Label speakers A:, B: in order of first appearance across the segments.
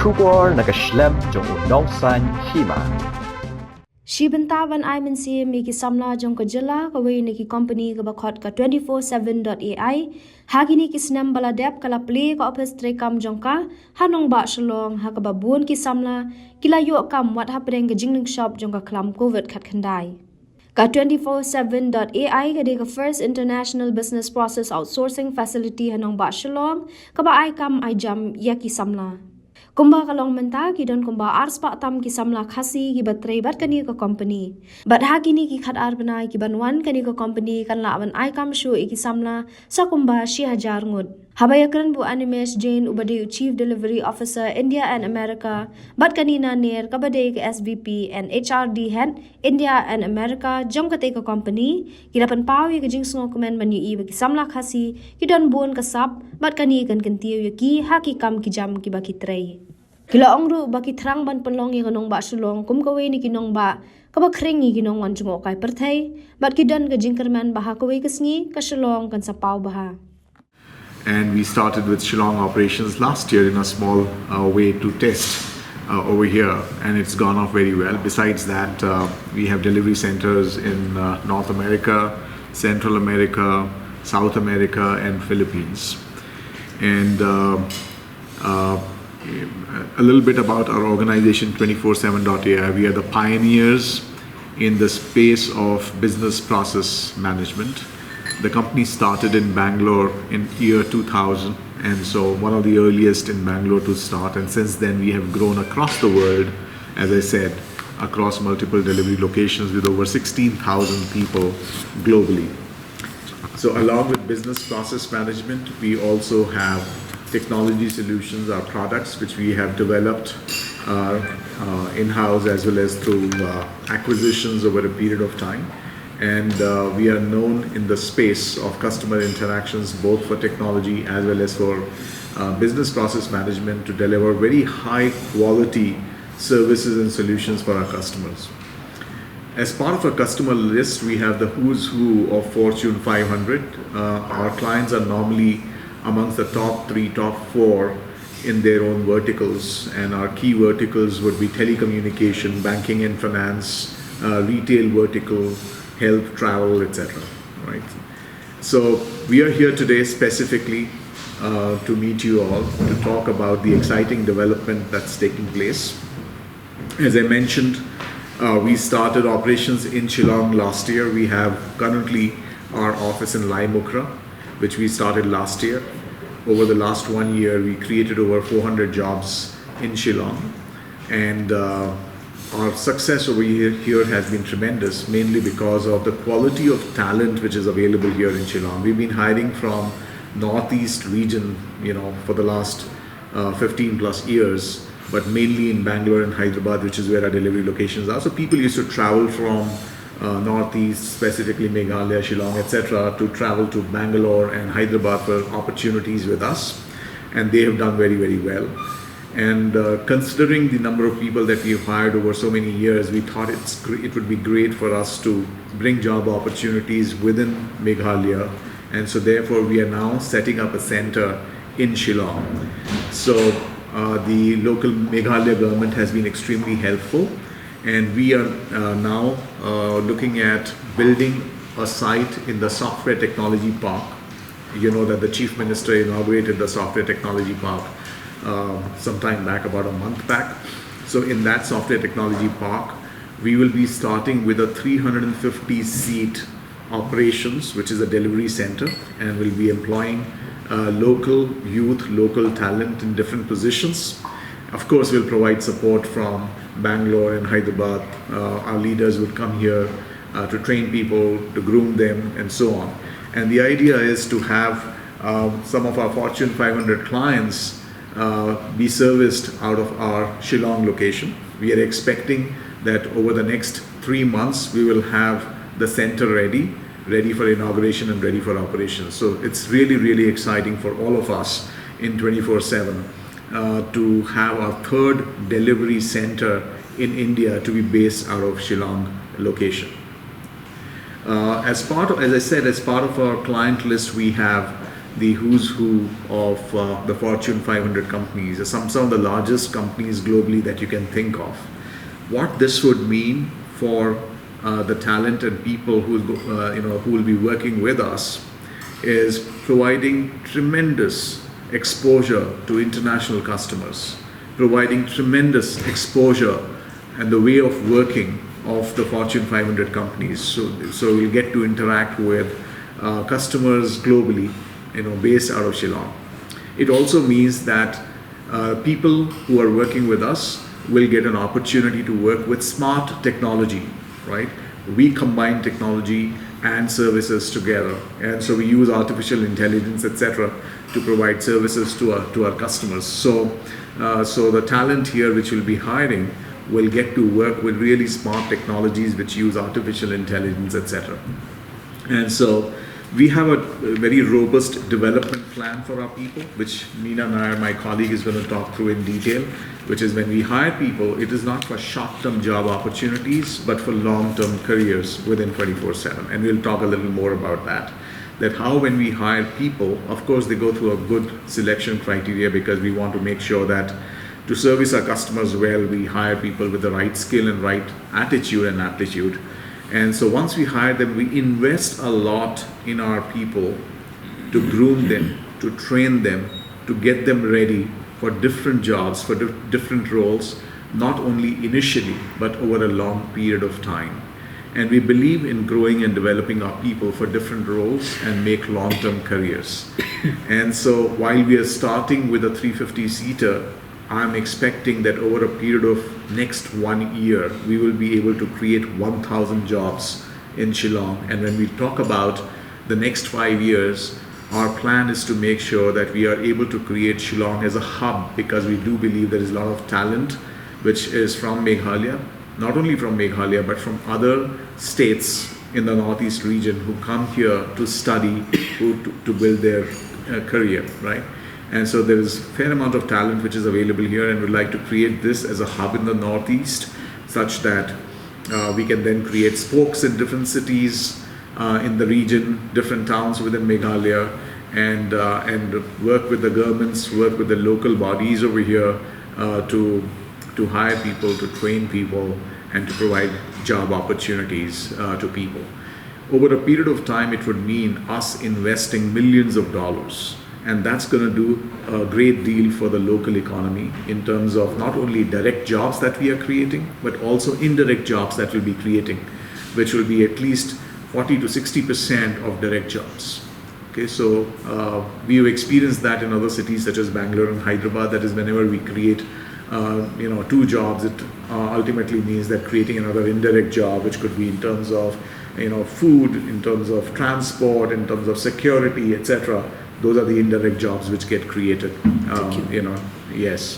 A: Trubor nakaslem jong udongsan Hima.
B: Shibantawan Iman si Miki Samla jong ka jela kawai niki company ka bakot ka 247.ai hagini ki snam bala dep kala play ka office tre kam jong ka hanong ba Shillong ha ka babun ki Samla kila yo kam wat hapeng ka jingling shop jong ka klam covid khat khandai ka 247.ai ka de ka first international business process outsourcing facility hanong ba Shillong ka ba ai kam ai jam ya ki Samla Kumba kalong menta ki don kumba ars pa tam ki Samla Khasi ki batray bat kani ka company. Bat hagini ki khat ar banai ki banwan kani ka company kan la ban ai kam show ki Samla sa kumba 6,000 ngud. Habayakran bu Animesh Jain ubade Chief Delivery Officer India and America bat kanina ner kabade ki SVP and HRD Head India and America jom kate ka company kilapan pawi ka jing sngo komen man yu ki Samla Khasi ki don bon ka sap bat kani kan kantiyo ki haki kam ki jam ki bakitray. Kila ongru baki thrang ban penlong yang nong ba Shillong kum kawai ni kinong ba kaba krengi kinong wan jungo kai perthai bat ki dan ka jingkerman baha kawai kasngi ka Shillong kan sa pau baha.
C: And we started with Shillong operations last year in a small way to test over here, and it's gone off very well. Besides that, we have delivery centers in North America, Central America, South America, and Philippines. And a little bit about our organization 247.ai. We are the pioneers in the space of business process management. The company started in Bangalore in year 2000, and so one of the earliest in Bangalore to start, and since then we have grown across the world, as I said, across multiple delivery locations with over 16,000 people globally. So along with business process management, we also have technology solutions, our products, which we have developed in-house as well as through acquisitions over a period of time. And we are known in the space of customer interactions, both for technology as well as for business process management, to deliver very high quality services and solutions for our customers. As part of our customer list, we have the who's who of Fortune 500. Our clients are normally amongst the top 3, top 4 in their own verticals, and our key verticals would be telecommunication, banking and finance, retail vertical, health, travel, etc. Right? So we are here today specifically to meet you all to talk about the exciting development that's taking place. As I mentioned, we started operations in Shillong last year. We have currently our office in Laimukra, which we started last year. Over the last 1 year, we created over 400 jobs in Shillong, and our success over here has been tremendous, mainly because of the quality of talent which is available here in Shillong. We've been hiring from Northeast region, for the last 15 plus years, but mainly in Bangalore and Hyderabad, which is where our delivery locations are. So people used to travel from Northeast, specifically Meghalaya, Shillong, etc., to travel to Bangalore and Hyderabad for opportunities with us, and they have done very, very well. And considering the number of people that we've hired over so many years, we thought it would be great for us to bring job opportunities within Meghalaya, and so therefore we are now setting up a center in Shillong. So the local Meghalaya government has been extremely helpful, and we are now looking at building a site in the Software Technology Park. You know that the Chief Minister inaugurated the Software Technology Park some time back, about a month back. So in that Software Technology Park, we will be starting with a 350 seat operations, which is a delivery center, and we'll be employing local youth, local talent in different positions. Of course, we'll provide support from Bangalore and Hyderabad. Our leaders would come here to train people, to groom them, and so on. And the idea is to have some of our Fortune 500 clients be serviced out of our Shillong location. We are expecting that over the next 3 months, we will have the center ready for inauguration and ready for operations. So it's really, really exciting for all of us in 24/7 to have our third delivery center in India to be based out of Shillong location. As I said, as part of our client list, we have the who's who of the Fortune 500 companies, some of the largest companies globally that you can think of. What this would mean for the talent and people who will be working with us is providing tremendous exposure to international customers, providing tremendous exposure and the way of working of the Fortune 500 companies. So we'll get to interact with customers globally, based out of Shillong. It also means that people who are working with us will get an opportunity to work with smart technology, right? We combine technology and services together, and so we use artificial intelligence, etc., to provide services to our customers. So the talent here which we'll be hiring will get to work with really smart technologies which use artificial intelligence, etc. And so we have a very robust development plan for our people, which Meena Nair, my colleague, is going to talk through in detail, which is when we hire people, it is not for short-term job opportunities, but for long-term careers within 24/7. And we'll talk a little more about that. That how when we hire people, of course, they go through a good selection criteria, because we want to make sure that to service our customers well, we hire people with the right skill and right attitude and aptitude. And so once we hire them, we invest a lot in our people to groom them, to train them, to get them ready for different jobs, for different roles, not only initially, but over a long period of time. And we believe in growing and developing our people for different roles and make long-term careers. And so while we are starting with a 350-seater, I'm expecting that over a period of next 1 year, we will be able to create 1,000 jobs in Shillong. And when we talk about the next 5 years, our plan is to make sure that we are able to create Shillong as a hub, because we do believe there is a lot of talent which is from Meghalaya, not only from Meghalaya, but from other states in the Northeast region who come here to study, to build their career, right? And so there is a fair amount of talent which is available here, and we'd like to create this as a hub in the Northeast, such that we can then create spokes in different cities in the region, different towns within Meghalaya, and work with the governments, work with the local bodies over here to hire people, to train people, and to provide job opportunities to people. Over a period of time, it would mean us investing millions of dollars. And that's going to do a great deal for the local economy in terms of not only direct jobs that we are creating, but also indirect jobs that we'll be creating, which will be at least 40 to 60% of direct jobs. Okay, so we've experienced that in other cities such as Bangalore and Hyderabad. That is, whenever we create 2 jobs, it ultimately means that creating another indirect job, which could be in terms of food, in terms of transport, in terms of security, etc. Those are the indirect jobs which get created. Yes.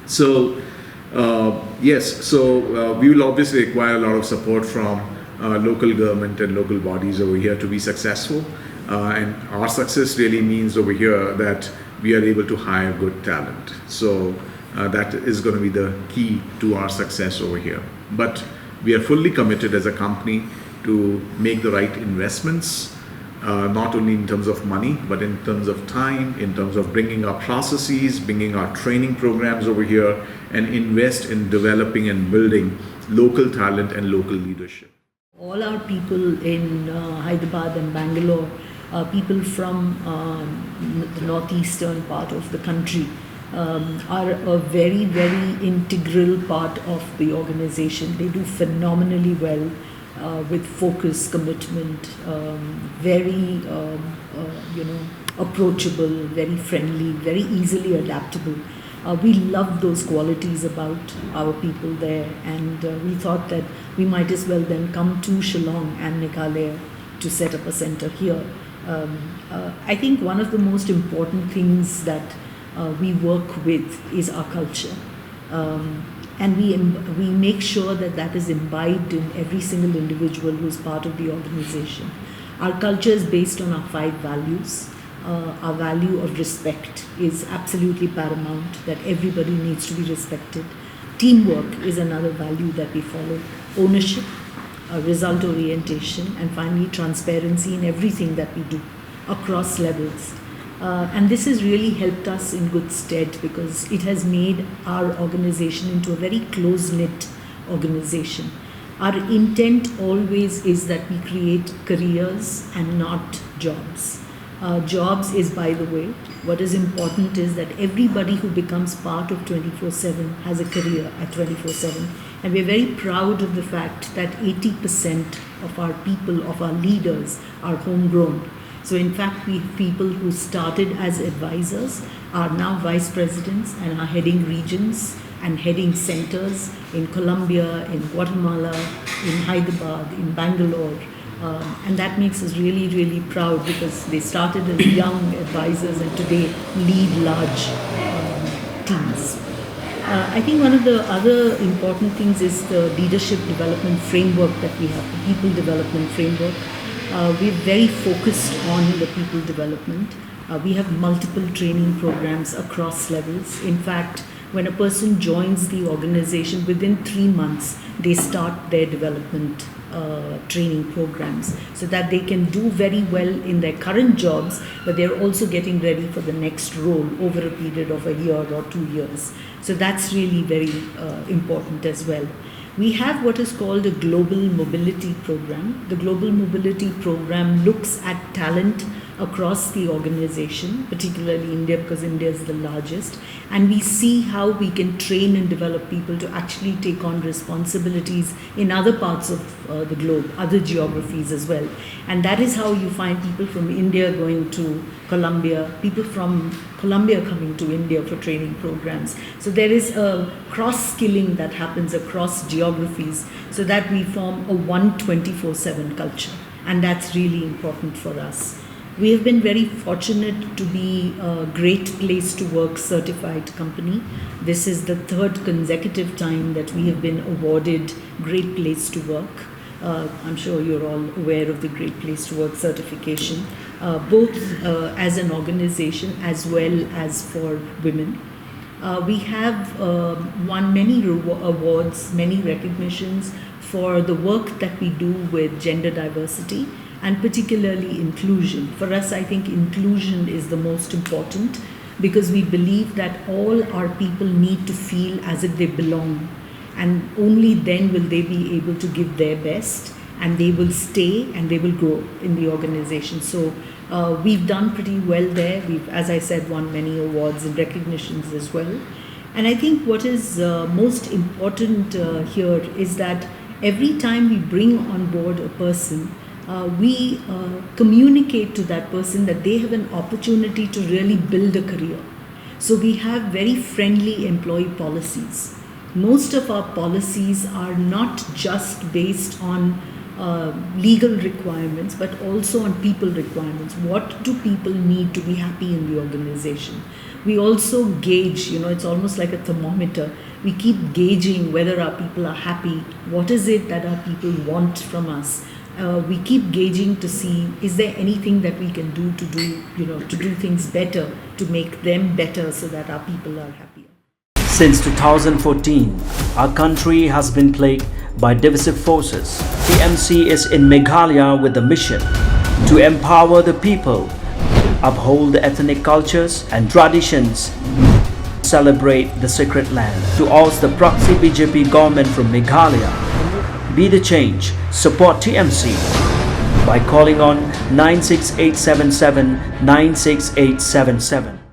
C: So we will obviously require a lot of support from local government and local bodies over here to be successful. And our success really means over here that we are able to hire good talent. So that is going to be the key to our success over here. But we are fully committed as a company to make the right investments, not only in terms of money, but in terms of time, in terms of bringing our processes, bringing our training programs over here, and invest in developing and building local talent and local leadership.
D: All our people in Hyderabad and Bangalore, people from the northeastern part of the country, are a very, very integral part of the organization. They do phenomenally well. With focus, commitment, very approachable, very friendly, very easily adaptable. We love those qualities about our people there, and we thought that we might as well then come to Shillong and Meghalaya to set up a center here. I think one of the most important things that we work with is our culture. And we make sure that that is imbibed in every single individual who is part of the organization. Our culture is based on our 5 values. Our value of respect is absolutely paramount, that everybody needs to be respected. Teamwork is another value that we follow. Ownership, result orientation, and finally transparency in everything that we do. across levels. And this has really helped us in good stead because it has made our organization into a very close-knit organization. Our intent always is that we create careers and not jobs. Jobs is, by the way, what is important is that everybody who becomes part of 24/7 has a career at 24/7. And we're very proud of the fact that 80% of our people, of our leaders, are homegrown. So in fact, we have people who started as advisors, are now vice presidents and are heading regions and heading centers in Colombia, in Guatemala, in Hyderabad, in Bangalore. And that makes us really, really proud because they started as young advisors and today lead large teams. I think one of the other important things is the leadership development framework that we have, the people development framework. We're very focused on the people development. We have multiple training programs across levels. In fact, when a person joins the organization, within 3 months, they start their development training programs so that they can do very well in their current jobs, but they're also getting ready for the next role over a period of a year or 2 years. So that's really very important as well. We have what is called a global mobility program. The global mobility program looks at talent across the organization, particularly India, because India is the largest, and we see how we can train and develop people to actually take on responsibilities in other parts of the globe, other geographies as well. And that is how you find people from India going to Colombia, people from Colombia coming to India for training programs. So there is a cross-skilling that happens across geographies so that we form a 124/7 culture, and that's really important for us. We have been very fortunate to be a Great Place to Work certified company. This is the 3rd consecutive time that we have been awarded Great Place to Work. I'm sure you're all aware of the Great Place to Work certification, both as an organization as well as for women. We have won many awards, many recognitions for the work that we do with gender diversity and particularly inclusion. For us, I think inclusion is the most important because we believe that all our people need to feel as if they belong, and only then will they be able to give their best and they will stay and they will grow in the organization. So we've done pretty well there. We've, as I said, won many awards and recognitions as well. And I think what is most important here is that every time we bring on board a person, we communicate to that person that they have an opportunity to really build a career. So we have very friendly employee policies. Most of our policies are not just based on legal requirements, but also on people requirements. What do people need to be happy in the organization? We also gauge, it's almost like a thermometer. We keep gauging whether our people are happy. What is it that our people want from us? We keep gauging to see, is there anything that we can do to do things better, to make them better so that our people are happier.
E: Since 2014, our country has been plagued by divisive forces. TMC is in Meghalaya with the mission to empower the people, uphold the ethnic cultures and traditions, celebrate the sacred land. To oust the proxy BJP government from Meghalaya, be the change, support TMC by calling on 96877 96877.